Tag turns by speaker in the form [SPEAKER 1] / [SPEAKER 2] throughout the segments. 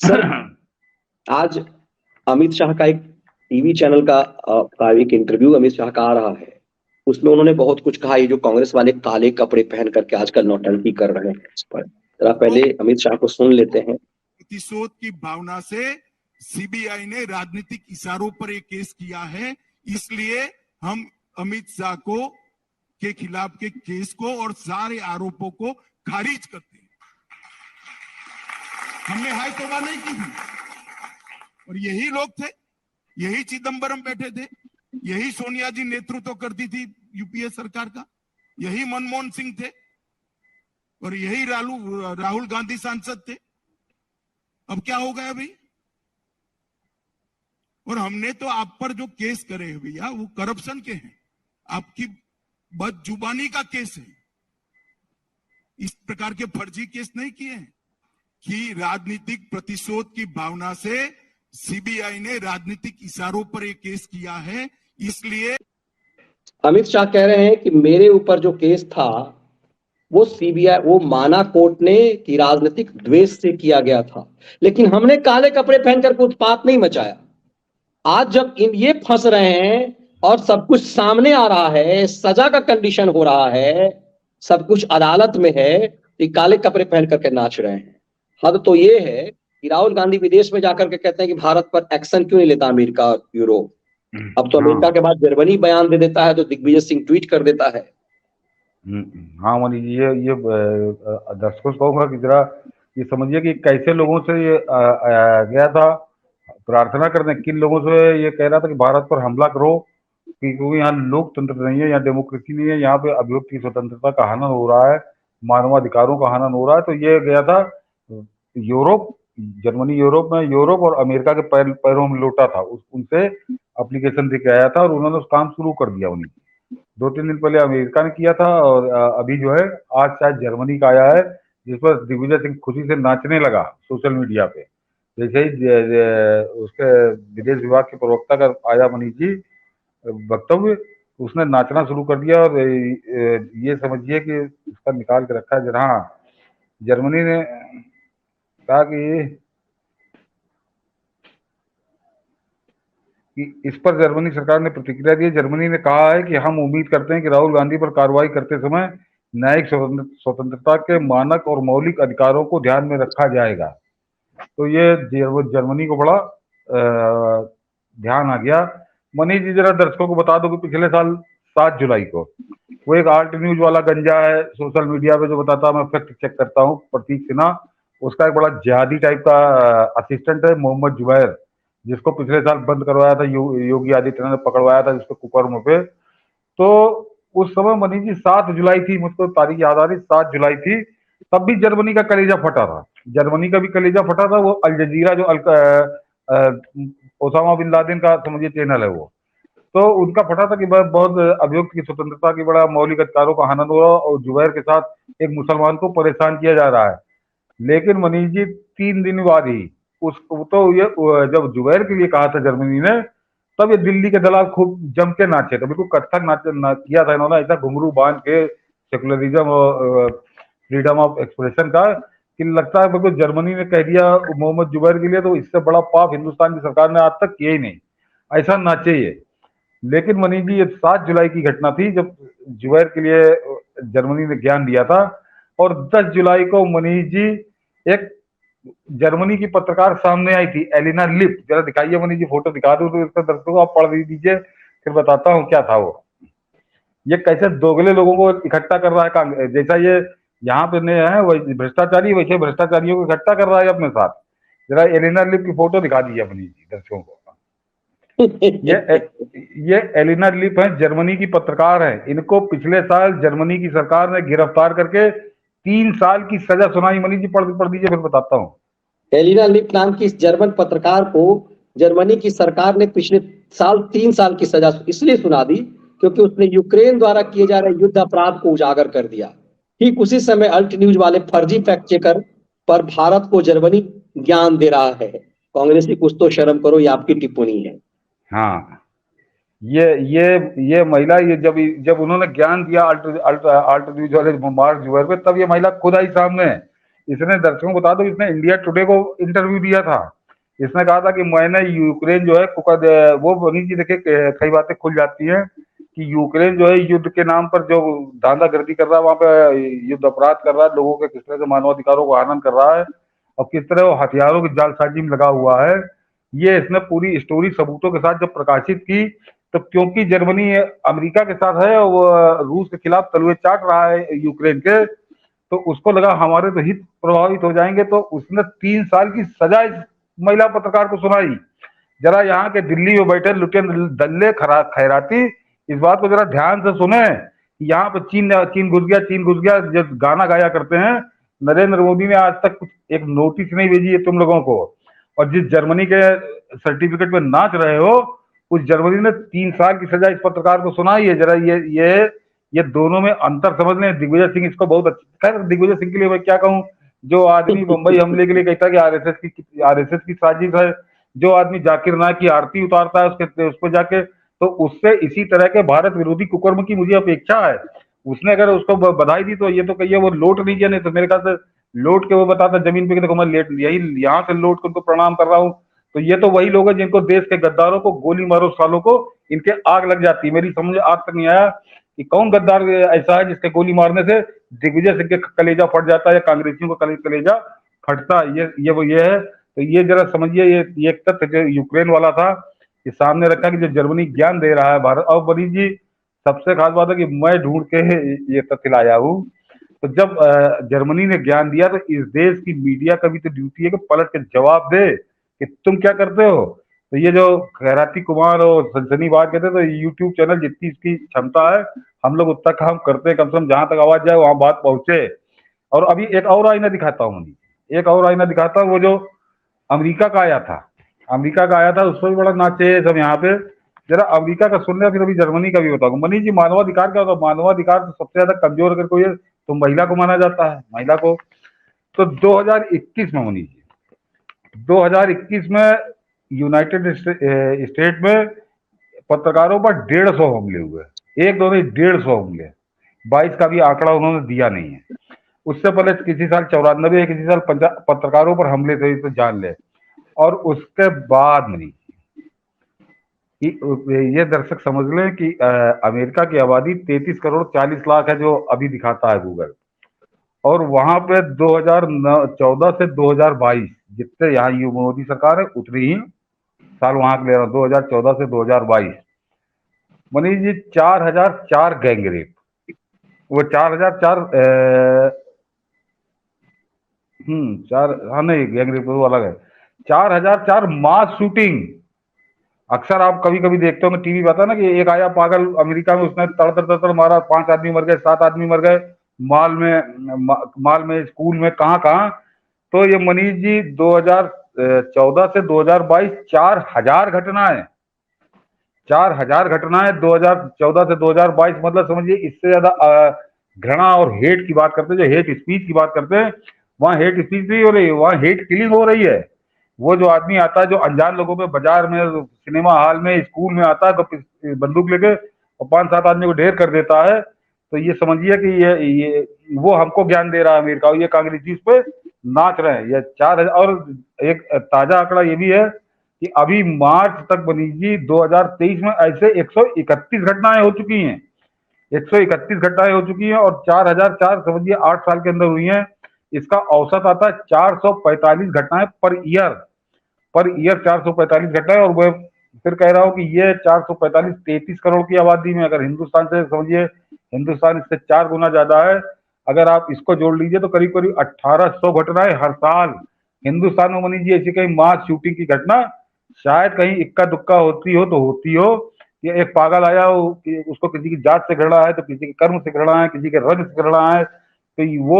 [SPEAKER 1] Sir, आज अमित शाह का एक टीवी चैनल का एक इंटरव्यू अमित शाह का आ रहा है। उसमें उन्होंने बहुत कुछ कहा। ये जो कांग्रेस वाले काले कपड़े पहन करके आजकल नौटंकी कर रहे हैं, इस पर जरा पहले अमित शाह को सुन लेते हैं।
[SPEAKER 2] प्रतिशोध की भावना से सीबीआई ने राजनीतिक इशारों पर एक केस किया है, इसलिए हम अमित शाह को के खिलाफ के केस को और सारे आरोपों को खारिज करते हैं। हमने हाई तौबा नहीं की थी, और यही लोग थे, यही चिदंबरम बैठे थे, यही सोनिया जी नेतृत्व करती थी यूपीए सरकार का, यही मनमोहन सिंह थे, और यही राहुल गांधी सांसद थे। अब क्या हो गया भाई? और हमने तो आप पर जो केस करे हैं भैया, वो करप्शन के हैं, आपकी बदजुबानी का केस है। इस प्रकार के फर्जी केस नहीं किए हैं कि राजनीतिक प्रतिशोध की भावना से सीबीआई ने राजनीतिक इशारों पर एक केस किया है, इसलिए
[SPEAKER 1] अमित शाह कह रहे हैं कि मेरे ऊपर जो केस था वो सीबीआई, वो माना कोर्ट ने कि राजनीतिक द्वेष से किया गया था, लेकिन हमने काले कपड़े पहनकर उत्पात नहीं मचाया। आज जब ये फंस रहे हैं और सब कुछ सामने आ रहा है, सजा का कंडीशन हो रहा है, सब कुछ अदालत में है, तो काले कपड़े पहन करके नाच रहे हैं। हद तो ये है कि राहुल गांधी विदेश में जाकर के कहते हैं कि भारत पर एक्शन क्यों नहीं लेता अमेरिका और यूरोप। अब तो अमेरिका के बाद जर्मनी बयान दे देता है, तो दिग्विजय सिंह ट्वीट कर देता है।
[SPEAKER 3] हाँ मनीष, ये दर्शकों से कहूंगा कि जरा ये समझिए कि कैसे लोगों से ये गया था प्रार्थना करने, किन लोगों से ये कह रहा था कि भारत पर हमला करो, क्योंकि यहाँ लोकतंत्र नहीं है, यहाँ डेमोक्रेसी नहीं है, यहाँ पे अभिव्यक्ति स्वतंत्रता का हनन हो रहा है, मानवाधिकारों का हनन हो रहा है। तो ये गया था यूरोप, जर्मनी यूरोप में, यूरोप और अमेरिका के पैरों में लौटा था, उनसे एप्लीकेशन दे के आया था और उन्होंने उस काम शुरू कर दिया। उन्हीं 2-3 दिन पहले अमेरिका ने किया था और अभी जो है आज शायद जर्मनी का आया है, जिस पर दिग्विजय सिंह खुशी से नाचने लगा सोशल मीडिया पे। जैसे ही उसके विदेश विभाग के प्रवक्ता का आया मनीष जी वक्तव्य, उसने नाचना शुरू कर दिया। और ये समझिए कि उसका निकाल के रखा है। जहाँ जर्मनी ने कहा कि इस पर जर्मनी सरकार ने प्रतिक्रिया दी। जर्मनी ने कहा है कि हम उम्मीद करते हैं कि राहुल गांधी पर कार्रवाई करते समय न्यायिक स्वतंत्रता के मानक और मौलिक अधिकारों को ध्यान में रखा जाएगा। तो ये जर्मनी को बड़ा ध्यान आ गया। मनीष जी, जरा दर्शकों को बता दो कि पिछले साल 7 जुलाई को वो एक आल्ट न्यूज वाला गंजा है सोशल मीडिया पे जो बताता है, मैं फैक्ट चेक करता हूँ, प्रतीक सिन्हा, उसका एक बड़ा जिहादी टाइप का असिस्टेंट है मोहम्मद जुबैर, जिसको पिछले साल बंद करवाया था योगी आदित्यनाथ ने पकड़वाया था, जिसको कुकर्म पे। तो उस समय मनीष जी 7 जुलाई थी, मुझको तारीख याद आ रही, 7 जुलाई थी, तब भी जर्मनी का कलेजा फटा था। जर्मनी का भी कलेजा फटा था। वो अल जजीरा जो ओसामा बिन लादेन का समझिए चैनल है, वो तो उनका फटा था कि बहुत अभियुक्त की स्वतंत्रता की बड़ा मौलिक अधिकारों का हनन हो रहा है और जुबैर के साथ एक मुसलमान को परेशान किया जा रहा है। लेकिन मनीष जी 3 दिन बाद ही तो ये जब जुबैर के लिए कहा था जर्मनी ने, तब ये दिल्ली के दलाल खूब जम के नाचे थे, बिल्कुल कत्थक नाच किया था इन्होंने, ऐसा घुंघरू बांध के सेकुलरिज्म और फ्रीडम ऑफ एक्सप्रेशन का, कि लगता है बिल्कुल जर्मनी ने कह दिया मोहम्मद जुबैर के लिए तो इससे बड़ा पाप हिंदुस्तान की सरकार ने आज तक किया ही नहीं, ऐसा नाचे ये। लेकिन मनीष जी ये 7 जुलाई की घटना थी जब जुबैर के लिए जर्मनी ने ज्ञान दिया था। और 10 जुलाई को मनीष जी एक जर्मनी की पत्रकार सामने आई थी, एलिना लिप, जरा दिखाइए मनीष जी, फोटो दिखा दो तो इसका दर्शकों को आप पढ़ दीजिए, फिर बताता हूँ क्या था वो। ये कैसे दोगले लोगों को इकट्ठा कर रहा है कांग्रेस, जैसा ये यहाँ पे नए हैं वही भ्रष्टाचारी, वैसे भ्रष्टाचारियों को इकट्ठा कर रहा है अपने साथ। जरा एलिना लिप की फोटो दिखा दीजिए मनीष जी दर्शकों को। ये एलिना लिप है, जर्मनी की पत्रकार है। इनको पिछले साल जर्मनी की सरकार ने गिरफ्तार करके 3 साल की सजा सुनाई। मनीष जी पढ़ दीजिए, फिर बताता हूँ।
[SPEAKER 1] एलिना लिप नाम की इस जर्मन पत्रकार को जर्मनी की सरकार ने पिछले साल 3 साल की सजा इसलिए सुना दी क्योंकि उसने यूक्रेन द्वारा किए जा रहे युद्ध अपराध को उजागर कर दिया। ठीक उसी समय अल्ट न्यूज वाले फर्जी फैक्ट चेकर पर भारत को जर्मनी ज्ञान दे रहा है। कांग्रेसी कुछ तो शर्म करो, ये आपकी टिप्पणी है।
[SPEAKER 3] हाँ, ये महिला, ये जब उन्होंने ज्ञान दिया अल्ट न्यूज वाले मार्क जुबैर पे, तब ये महिला खुद आई सामने इसने दर्शकों को बता दो, इसने इंडिया टुडे को इंटरव्यू दिया था। इसने कहा था कि मैंने यूक्रेन जो है वो मनीष जी देखिए कई बातें खुल जाती हैं कि यूक्रेन जो है युद्ध के नाम पर जो दांदागर्दी कर रहा है, वहां पे युद्ध अपराध कर रहा है, लोगों के किस तरह से मानवाधिकारों को हनन कर रहा है और किस तरह वो हथियारों की जालसाजी में लगा हुआ है, ये इसने पूरी स्टोरी सबूतों के साथ जब प्रकाशित की, तो क्योंकि जर्मनी अमेरिका के साथ है और वो रूस के खिलाफ तलवे चाट रहा है यूक्रेन के, तो उसको लगा हमारे तो हित प्रभावित हो जाएंगे, तो उसने 3 साल की सजा इस महिला पत्रकार को सुनाई। जरा यहाँ के दिल्ली में बैठे लुटेन दल्ले खैराती इस बात को जरा ध्यान से सुने। यहाँ पे चीन घुस गया जब गाना गाया करते हैं, नरेंद्र मोदी ने आज तक एक नोटिस नहीं भेजी है तुम लोगों को, और जिस जर्मनी के सर्टिफिकेट में नाच रहे हो, उस जर्मनी ने 3 साल की सजा इस पत्रकार को सुनाई है। जरा ये दोनों में अंतर समझ लें। दिग्विजय सिंह इसको बहुत अच्छा, खैर दिग्विजय सिंह के लिए मैं क्या कहूँ, जो आदमी बंबई हमले के लिए कहता है कि आरएसएस की साजिश है, जो आदमी जाकिर नायक की आरती उतारता है उस पर जाके, तो उससे इसी तरह के भारत विरोधी कुकर्म की मुझे अपेक्षा है। उसने अगर उसको बधाई दी तो ये तो कहिए वो लौट नहीं किया, नहीं तो मेरे ख्याल से लौट के वो बताता जमीन पे कि देखो मैं यही यहाँ से लौट कर उनको प्रणाम कर रहा हूँ। तो ये तो वही लोग हैं जिनको देश के गद्दारों को गोली मारो सालों को इनके आग लग जाती है। मेरी समझ आज तक नहीं आया कि कौन गद्दार ऐसा है जिसके गोली मारने से दिग्विजय सिंह के कलेजा फट जाता है या कांग्रेसियों का कलेजा फटता। ये है। तो ये जरा समझिए, ये एक तथ्य जो यूक्रेन वाला था ये सामने रखा कि जो जर्मनी ज्ञान दे रहा है भारत। और बनी जी सबसे खास बात है कि मैं ढूंढ के ये तथ्य लाया हूँ। तो जब जर्मनी ने ज्ञान दिया तो इस देश की मीडिया का भी तो ड्यूटी है कि पलट के जवाब दे कि तुम क्या करते हो। तो ये जो खैराती कुमार और सनसनीबाज कहते तो यूट्यूब चैनल जितनी इसकी क्षमता है हम लोग उतना काम करते हैं, कम से कम जहां तक आवाज जाए वहां बात पहुंचे। और अभी एक और आईना दिखाता हूँ, एक और आईना दिखाता हूँ, वो जो अमेरिका का आया था उस पर भी बड़ा नाचे सब यहाँ पे। जरा अमेरिका का सुन लिया, फिर अभी जर्मनी का भी बताऊंगा। मनीष जी मानवाधिकार क्या होता है? मानवाधिकार तो सबसे ज्यादा कमजोर अगर कोई है तो महिला को माना जाता है, महिला को। तो 2021 में मनीष जी 2021 में यूनाइटेड स्टेट में पत्रकारों पर 150 हमले हुए, एक दो नहीं 150 हमले। 22 का भी आंकड़ा उन्होंने दिया नहीं है। उससे पहले किसी साल 94, किसी साल 50 पत्रकारों पर हमले थे, तो जान ले। और उसके बाद नहीं, ये दर्शक समझ लें कि अमेरिका की आबादी 33 करोड़ 40 लाख है जो अभी दिखाता है गूगल। और वहां पे 2014 से 2022 जितने यहाँ मोदी सरकार है उतनी ही साल वहां के ले रहा हूँ, 2014 से 2022 मनीष जी 4004 गैंग रेप, वो 4004 हाँ नहीं गैंग रेप वो अलग है। 4004 मास शूटिंग। अक्सर आप कभी कभी देखते होंगे टीवी आता है ना कि एक आया पागल अमेरिका में, उसने तड़ मारा, 5 आदमी मर गए, 7 आदमी मर गए, माल में स्कूल में कहाँ। तो ये मनीष जी 2014 से 2022 4000 घटनाएं, 4000 घटनाएं 2014 से 2022। मतलब समझिए इससे ज्यादा घृणा और हेट की बात करते हैं, जो हेट स्पीच की बात करते हैं, वहां हेट स्पीच नहीं हो रही है, वहां हेट किलिंग हो रही है। वो जो आदमी आता है जो अनजान लोगों पे बाजार में, सिनेमा हॉल में, स्कूल में आता है तो बंदूक लेके और 5-7 आदमी को ढेर कर देता है। तो ये समझिए कि ये वो हमको ज्ञान दे रहा है अमेरिका, और ये कांग्रेसी इस पे नाच रहे हैं। ये 4000। और एक ताजा आंकड़ा ये भी है कि अभी मार्च तक बनी जी 2023 में ऐसे 131 घटनाएं हो चुकी हैं, 131 घटनाएं हो चुकी हैं। और 4004 समझिए 8 साल के अंदर हुई हैं। इसका औसत आता है 445 घटनाएं पर ईयर 445 घटनाएं। और मैं फिर कह रहा हूं कि ये 445 33 करोड़ की आबादी में, अगर हिंदुस्तान से समझिए, हिंदुस्तान इससे 4 गुना ज्यादा है, अगर आप इसको जोड़ लीजिए तो करीब करीब 1800 घटनाएं हर साल हिंदुस्तान में बनी जी। ऐसी कहीं मास शूटिंग की घटना शायद कहीं इक्का दुक्का होती हो। ये एक पागल आया उसको किसी की जात से घृणा है, तो किसी के कर्म से घृणा है, किसी के रंग से घृणा है, तो वो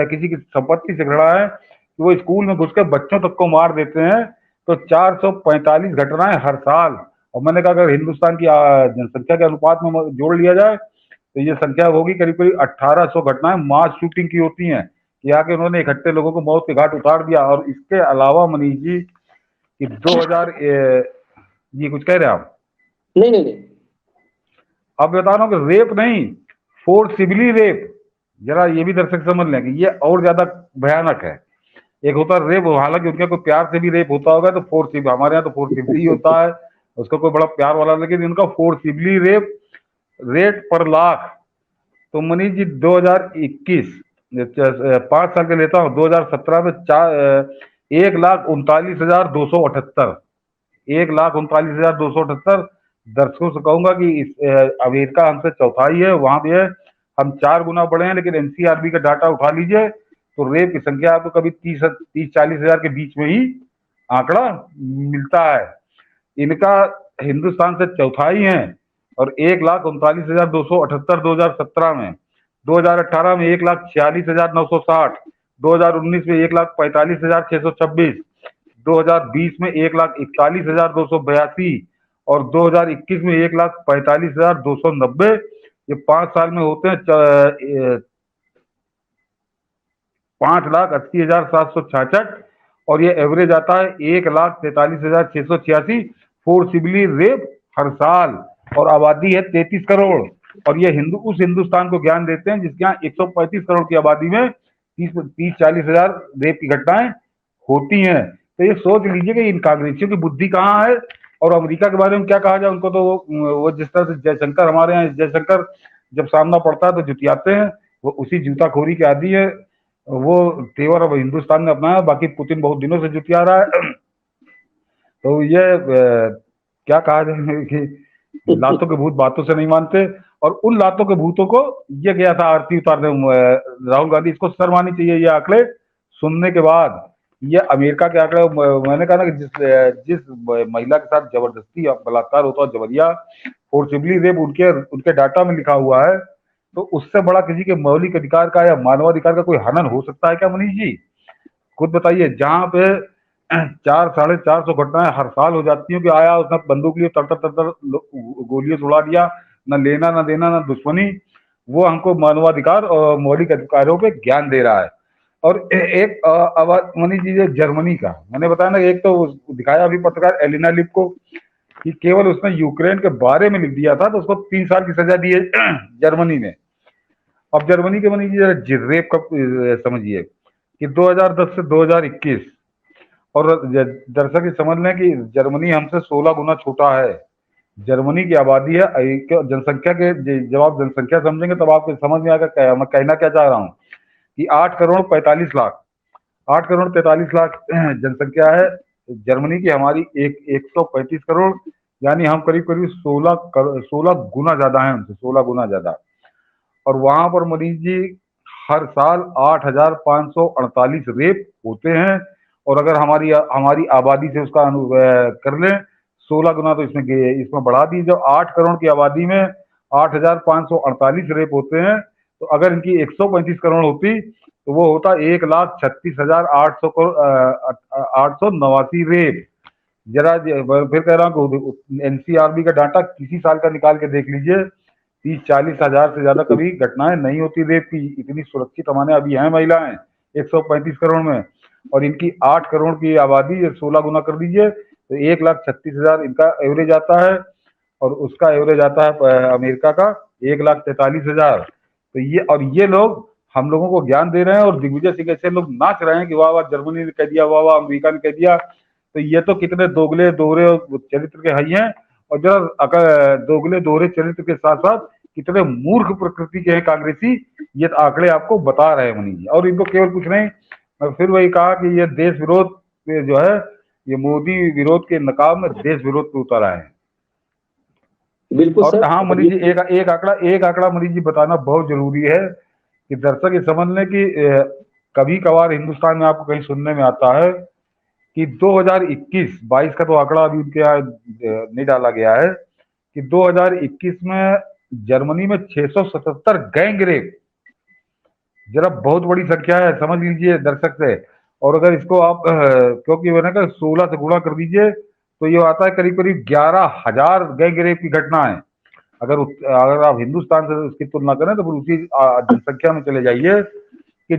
[SPEAKER 3] किसी की संपत्ति से घृणा है, तो वो स्कूल में घुस के बच्चों तक को मार देते हैं। तो 445 घटनाएं हर साल। और मैंने कहा अगर हिंदुस्तान की जनसंख्या के अनुपात में जोड़ लिया जाए तो ये संख्या होगी करीब करीब 1800 घटनाएं मास शूटिंग की होती हैं। यहाँ के उन्होंने इकट्ठे लोगों को मौत के घाट उतार दिया। और इसके अलावा मनीष जी कि 2000 जी कुछ कह रहे हैं आप?
[SPEAKER 1] नहीं।
[SPEAKER 3] अब बता रहा हूँ कि रेप नहीं, फोर्सिबली रेप, जरा ये भी दर्शक समझ लें कि ये और ज्यादा भयानक है। एक होता है रेप, हालांकि उनका कोई प्यार से भी रेप होता होगा तो फोर्सिबल, हमारे यहाँ तो फोर्सिबली होता है, उसका कोई बड़ा प्यार वाला, लेकिन इनका फोर्सिबली रेप रेट पर लाख। तो मनीष जी 2021 5 साल के लेता हूँ, 2017 में 1,39,278, 1,39,278। दर्शकों से कहूंगा कि अमेरिका हमसे चौथाई है, वहां भी है, हम 4 गुना बढ़े हैं। लेकिन एनसीआरबी का डाटा उठा लीजिए तो रेप की संख्या आपको कभी 30-40 हजार के बीच में ही आंकड़ा मिलता है। इनका हिंदुस्तान से चौथाई है। और 1,39,278 2017 में, 2018 में 1,46,960, 2019 में 1,45,626, 2020 में 1,41,282 और 2021 में 1,45,290। ये 5 साल में होते हैं 5,80,766 और ये एवरेज आता है 1,43,686 फोर्सिबली रेप हर साल। और आबादी है 33 करोड़। और ये उस हिंदुस्तान को ज्ञान देते हैं जिसके यहाँ 135 करोड़ की आबादी में 30-40 हजार रेप की घटनाएं होती हैं। तो ये सोच लीजिए कि इन कांग्रेसियों की बुद्धि कहाँ है। और अमेरिका के बारे में क्या कहा जाए, उनको तो वो जिस तरह से जयशंकर, हमारे यहाँ जयशंकर जब सामना पड़ता है तो जुटियाते हैं, वो उसी जूताखोरी के आदी है। वो तेवर अब हिंदुस्तान ने अपनाया, बाकी पुतिन बहुत दिनों से जुटिया रहा है। तो ये क्या कहा जाए कि लातों के भूत बातों से नहीं मानते। और उन लातों के भूतों को ये गया था आरती उतारने राहुल गांधी। इसको शर्म आनी चाहिए ये आंकड़े सुनने के बाद। ये अमेरिका के आंकड़े, मैंने कहा ना कि जिस महिला के साथ जबरदस्ती बलात्कार होता है, जबरिया फोर्सिबली रेप उनके डाटा में लिखा हुआ है, तो उससे बड़ा किसी के मौलिक अधिकार का या मानवाधिकार का कोई हनन हो सकता है क्या मनीष जी? खुद बताइए। जहां पे 400-450 घटनाएं हर साल हो जाती हैं कि आया उसने बंदूक लिए, तर गोलियों से उड़ा दिया, न लेना न देना न दुश्मनी, वो हमको मानवाधिकार और मौलिक अधिकारों पे ज्ञान दे रहा है। और एक आवाज मनीष जी जर्मनी का मैंने बताया ना, एक तो दिखाया अभी पत्रकार एलिना लिप को कि केवल उसने यूक्रेन के बारे में लिख दिया था तो उसको 3 साल की सजा दी है जर्मनी ने। अब जर्मनी के मनीष जी रेप का समझिए कि 2010 से 2021, और दर्शक समझ लें कि जर्मनी हमसे 16 गुना छोटा है। जर्मनी की आबादी है, जनसंख्या के, जब आप जनसंख्या समझेंगे तब आपको समझ में आएगा मैं कहना क्या चाह रहा हूँ कि 8 करोड़ 45 लाख, 8 करोड़ 43 लाख जनसंख्या है जर्मनी की। हमारी 135 करोड़, यानी हम करीब करीब 16 गुना ज्यादा है उनसे, 16 गुना ज्यादा। और वहां पर मनीष जी हर साल 8,548 रेप होते हैं। और अगर हमारी आबादी से उसका कर लें 16 गुना, तो इसमें बढ़ा दी। जब 8 करोड़ की आबादी में 8,548 रेप होते हैं, तो अगर इनकी 135 करोड़ होती तो वो होता 1,36,889 रेप। जरा फिर कह रहा हूँ एनसीआरबी का डाटा किसी साल का निकाल के देख लीजिए, 30-40 हजार से ज्यादा कभी घटनाएं नहीं होती रेप की। इतनी सुरक्षित हमारे अभी हैं महिलाएं 135 करोड़ में, और इनकी 8 करोड़ की आबादी 16 गुना कर दीजिए तो 1,36,000 इनका एवरेज आता है। और उसका एवरेज आता है अमेरिका का 1,43,000। तो ये लोग हम लोगों को ज्ञान दे रहे हैं, और दिग्विजय सिंह ऐसे लोग नाच रहे हैं कि वाह वाह जर्मनी ने कह दिया, वाह वाह अमेरिका ने कह दिया। तो ये तो कितने दोगले दोहरे चरित्र के हई हैं। और जरा दोगले दोहरे चरित्र के साथ साथ कितने मूर्ख प्रकृति के हैं कांग्रेसी, ये आंकड़े आपको बता रहे हैं मनीष जी। और इनको केवल कुछ नहीं, मैं फिर वही कहा कि ये देश विरोध जो है, ये मोदी विरोध के नकाब में देश विरोध पे उतर आए हैं।
[SPEAKER 1] बिल्कुल
[SPEAKER 3] और
[SPEAKER 1] सर।
[SPEAKER 3] हाँ मनीष जी, एक आंकड़ा मनीष जी बताना बहुत जरूरी है कि दर्शक ये समझ लें कि कभी कभार हिंदुस्तान में आपको कहीं सुनने में आता है कि 2021-22 का तो आंकड़ा अभी उनके यहाँ नहीं डाला गया है कि 2021 में जर्मनी में 677 गैंग रेप। जरा बहुत बड़ी संख्या है, समझ लीजिए दर्शक से। और अगर इसको आप क्योंकि मैंने कहा 16 से गुणा कर दीजिए तो ये आता है करीब करीब 11,000 गैंग रेप की घटनाएं। अगर आप हिंदुस्तान से उसकी तुलना करें तो फिर उसी जनसंख्या में चले जाइए कि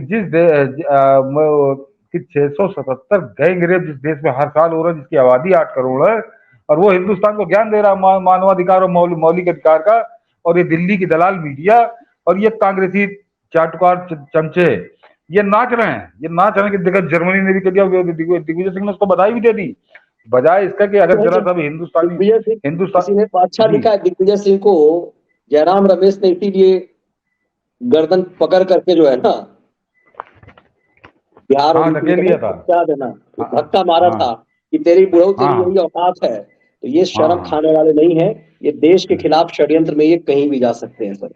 [SPEAKER 3] कि 677 गैंग रेप जिस देश में हर साल हो रहा है, जिसकी आबादी 8 करोड़ है, और वो हिंदुस्तान को ज्ञान दे रहा है मानवाधिकार और मौलिक अधिकार का। और ये दिल्ली की दलाल मीडिया और ये कांग्रेसी चाटुकार चमचे ये नाच रहे हैं, ये नाच रहे हैं कि देखा जर्मनी ने भी कर दिया, दिग्विजय सिंह ने उसको बधाई भी दे दी, बजाय इसका कि अगर जरा सा भी
[SPEAKER 1] दिग्विजय सिंह,
[SPEAKER 3] हिंदुस्तान
[SPEAKER 1] किसी ने अच्छा
[SPEAKER 3] जी
[SPEAKER 1] लिखा है, दिग्विजय सिंह को जयराम रमेश ने इसीलिए गर्दन पकड़ करके जो है ना बिहार
[SPEAKER 3] हाँ ढकेल लिया था।
[SPEAKER 1] क्या देना
[SPEAKER 3] हाँ
[SPEAKER 1] धक्का मारा
[SPEAKER 3] हाँ
[SPEAKER 1] था कि तेरी बुढ़ऊ तेरी
[SPEAKER 3] हाँ
[SPEAKER 1] यही औकात है। तो ये शर्म
[SPEAKER 3] हाँ
[SPEAKER 1] खाने वाले नहीं है, ये देश के खिलाफ षड्यंत्र में ये कहीं भी जा सकते हैं सर।